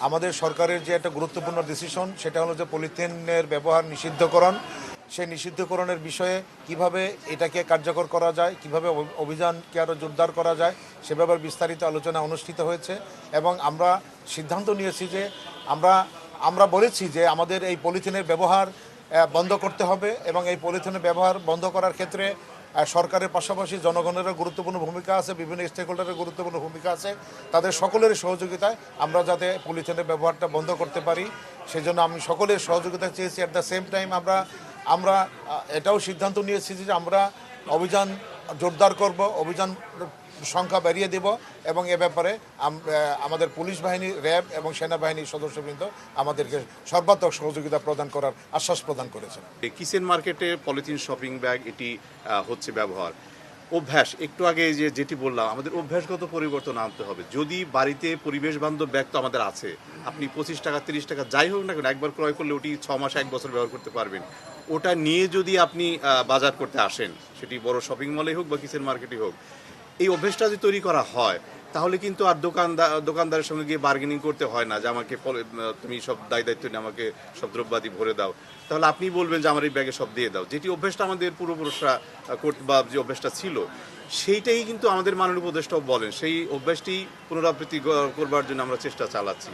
আমাদের সরকারের যে একটা গুরুত্বপূর্ণ ডিসিশন, সেটা হলো যে পলিথিনের ব্যবহার নিষিদ্ধকরণ। সেই নিষিদ্ধকরণের বিষয়ে কিভাবে এটাকে কার্যকর করা যায়, কিভাবে অভিযানকে আরও জোরদার করা যায়, সে ব্যাপারে বিস্তারিত আলোচনা অনুষ্ঠিত হয়েছে। এবং আমরা সিদ্ধান্ত নিয়েছি যে আমরা বলেছি যে আমাদের এই পলিথিনের ব্যবহার বন্ধ করতে হবে, এবং এই পলিথিনের ব্যবহার বন্ধ করার ক্ষেত্রে সরকারের পাশাপাশি জনগণেরও গুরুত্বপূর্ণ ভূমিকা আছে, বিভিন্ন স্টেক হোল্ডারের গুরুত্বপূর্ণ ভূমিকা আছে। তাদের সকলের সহযোগিতায় আমরা যাতে পলিথিনের ব্যবহারটা বন্ধ করতে পারি, সেজন্য আমি সকলের সহযোগিতা চেয়েছি। অ্যাট দ্য সেম টাইম আমরা এটাও সিদ্ধান্ত নিয়েছি যে আমরা অভিযান জোরদার করব, অভিযান সংখ্যা বাড়িয়ে দেব, এবং এ ব্যাপারে আমাদের পুলিশ বাহিনী, র্যাব এবং সেনাবাহিনীর সদস্যবৃন্দ আমাদেরকে সর্বাত্মক সহযোগিতা প্রদান করার আশ্বাস প্রদান করেছেন। কিচেন মার্কেটে পলিথিন শপিং ব্যাগ এটি হচ্ছে ব্যবহার অভ্যাস। একটু আগে যেটি বললাম, আমাদের অভ্যাসগত পরিবর্তন আনতে হবে। যদি বাড়িতে পরিবেশ বান্ধব ব্যাগ তো আমাদের আছে, আপনি 25 টাকা 30 টাকা যাই হোক না কেন একবার ক্রয় করলে ওটি 6 মাস 1 বছর ব্যবহার করতে পারবেন। ওটা নিয়ে যদি আপনি বাজার করতে আসেন, সেটি বড় শপিং মলে হোক বা কিচেন মার্কেটে হোক, এই অভ্যেসটা যদি তৈরি করা হয়, তাহলে কিন্তু আর দোকানদারের সঙ্গে গিয়ে বার্গেনিং করতে হয় না যে আমাকে তুমি সব দায়িত্ব নিয়ে আমাকে সব দ্রব্যাদি ভরে দাও। তাহলে আপনি বলবেন যে আমার এই ব্যাগে সব দিয়ে দাও। যেটি অভ্যেসটা আমাদের পূর্বপুরুষরা বা যে অভ্যেসটা ছিল, সেইটাই কিন্তু আমাদের মাননীয় উপদেষ্টাও বলেন, সেই অভ্যেসটি পুনরাবৃত্তি করবার জন্য আমরা চেষ্টা চালাচ্ছি।